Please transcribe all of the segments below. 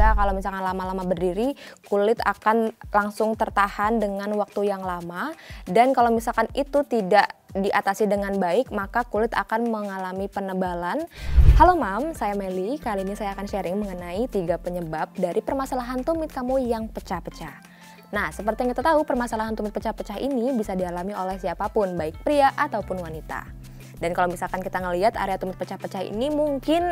sehingga kalau misalkan lama-lama berdiri, kulit akan langsung tertahan dengan waktu yang lama. Dan kalau misalkan itu tidak diatasi dengan baik, maka kulit akan mengalami penebalan. Halo Mam, saya Meli. Kali ini saya akan sharing mengenai 3 penyebab dari permasalahan tumit kamu yang pecah-pecah. Nah, seperti yang kita tahu, permasalahan tumit pecah-pecah ini bisa dialami oleh siapapun, baik pria ataupun wanita. Dan kalau misalkan kita ngelihat area tumit pecah-pecah ini mungkin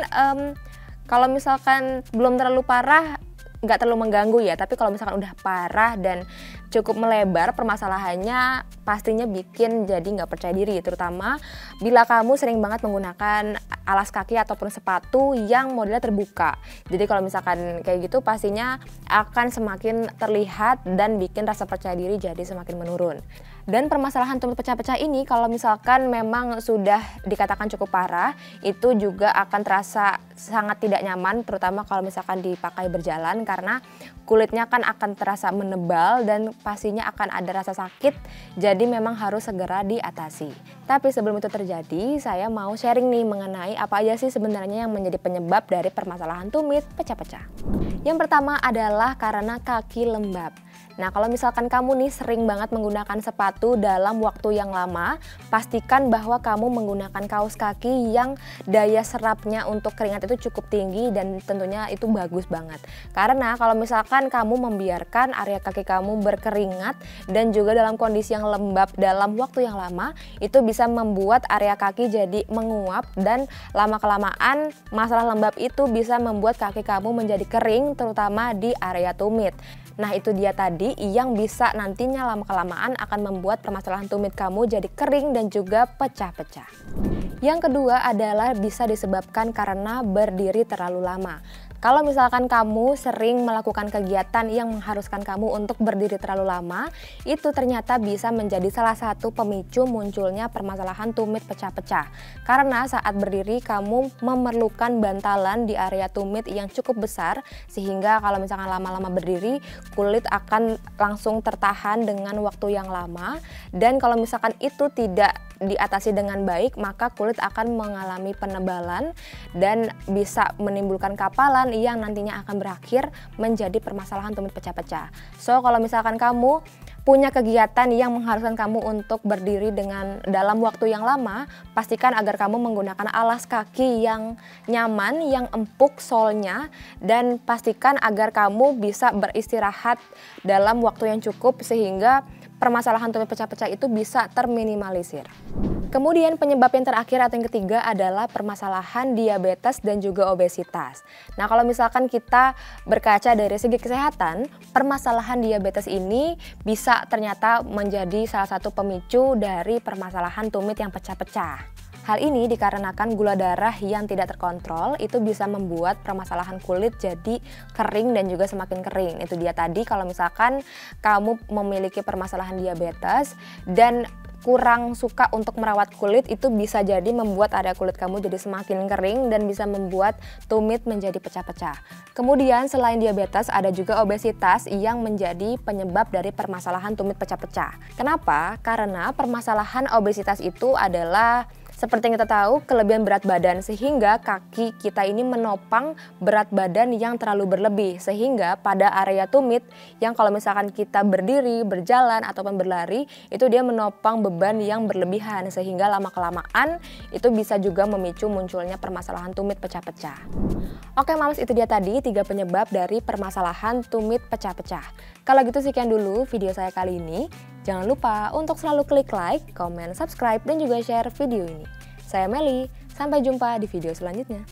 kalau misalkan belum terlalu parah, nggak terlalu mengganggu ya, tapi kalau misalkan udah parah dan cukup melebar permasalahannya, pastinya bikin jadi nggak percaya diri, terutama bila kamu sering banget menggunakan alas kaki ataupun sepatu yang modelnya terbuka. Jadi kalau misalkan kayak gitu pastinya akan semakin terlihat dan bikin rasa percaya diri jadi semakin menurun. Dan permasalahan tumit pecah-pecah ini kalau misalkan memang sudah dikatakan cukup parah, itu juga akan terasa sangat tidak nyaman, terutama kalau misalkan dipakai berjalan, karena kulitnya kan akan terasa menebal dan pastinya akan ada rasa sakit, jadi memang harus segera diatasi. Tapi sebelum itu terjadi, saya mau sharing nih mengenai apa aja sih sebenarnya yang menjadi penyebab dari permasalahan tumit pecah-pecah. Yang pertama adalah karena kaki lembab. Nah, kalau misalkan kamu nih sering banget menggunakan sepatu dalam waktu yang lama, pastikan bahwa kamu menggunakan kaos kaki yang daya serapnya untuk keringat itu cukup tinggi dan tentunya itu bagus banget. Karena kalau misalkan kamu membiarkan area kaki kamu berkeringat dan juga dalam kondisi yang lembab dalam waktu yang lama, itu bisa membuat area kaki jadi menguap dan lama-kelamaan masalah lembab itu bisa membuat kaki kamu menjadi kering, terutama di area tumit. Nah, itu dia tadi yang bisa nantinya lama-kelamaan akan membuat permasalahan tumit kamu jadi kering dan juga pecah-pecah. Yang kedua adalah bisa disebabkan karena berdiri terlalu lama. Kalau misalkan kamu sering melakukan kegiatan yang mengharuskan kamu untuk berdiri terlalu lama, itu ternyata bisa menjadi salah satu pemicu munculnya permasalahan tumit pecah-pecah. Karena saat berdiri kamu memerlukan bantalan di area tumit yang cukup besar, sehingga kalau misalkan lama-lama berdiri, kulit akan langsung tertahan dengan waktu yang lama. Dan kalau misalkan itu tidak diatasi dengan baik, maka kulit akan mengalami penebalan dan bisa menimbulkan kapalan yang nantinya akan berakhir menjadi permasalahan tumit pecah-pecah. So, kalau misalkan kamu punya kegiatan yang mengharuskan kamu untuk berdiri dalam waktu yang lama, pastikan agar kamu menggunakan alas kaki yang nyaman, yang empuk solnya, dan pastikan agar kamu bisa beristirahat dalam waktu yang cukup sehingga permasalahan tumit pecah-pecah itu bisa terminimalisir. Kemudian penyebab yang terakhir atau yang ketiga adalah permasalahan diabetes dan juga obesitas. Nah, kalau misalkan kita berkaca dari segi kesehatan, permasalahan diabetes ini bisa ternyata menjadi salah satu pemicu dari permasalahan tumit yang pecah-pecah. Hal ini dikarenakan gula darah yang tidak terkontrol itu bisa membuat permasalahan kulit jadi kering dan juga semakin kering. Itu dia tadi kalau misalkan kamu memiliki permasalahan diabetes dan kurang suka untuk merawat kulit, itu bisa jadi membuat area kulit kamu jadi semakin kering dan bisa membuat tumit menjadi pecah-pecah. Kemudian selain diabetes ada juga obesitas yang menjadi penyebab dari permasalahan tumit pecah-pecah. Kenapa? Karena permasalahan obesitas itu adalah seperti yang kita tahu, kelebihan berat badan, sehingga kaki kita ini menopang berat badan yang terlalu berlebih, sehingga pada area tumit yang kalau misalkan kita berdiri, berjalan, ataupun berlari, itu dia menopang beban yang berlebihan, sehingga lama-kelamaan itu bisa juga memicu munculnya permasalahan tumit pecah-pecah. Oke Mams, itu dia tadi 3 penyebab dari permasalahan tumit pecah-pecah. Kalau gitu sekian dulu video saya kali ini. Jangan lupa untuk selalu klik like, komen, subscribe, dan juga share video ini. Saya Meli, sampai jumpa di video selanjutnya.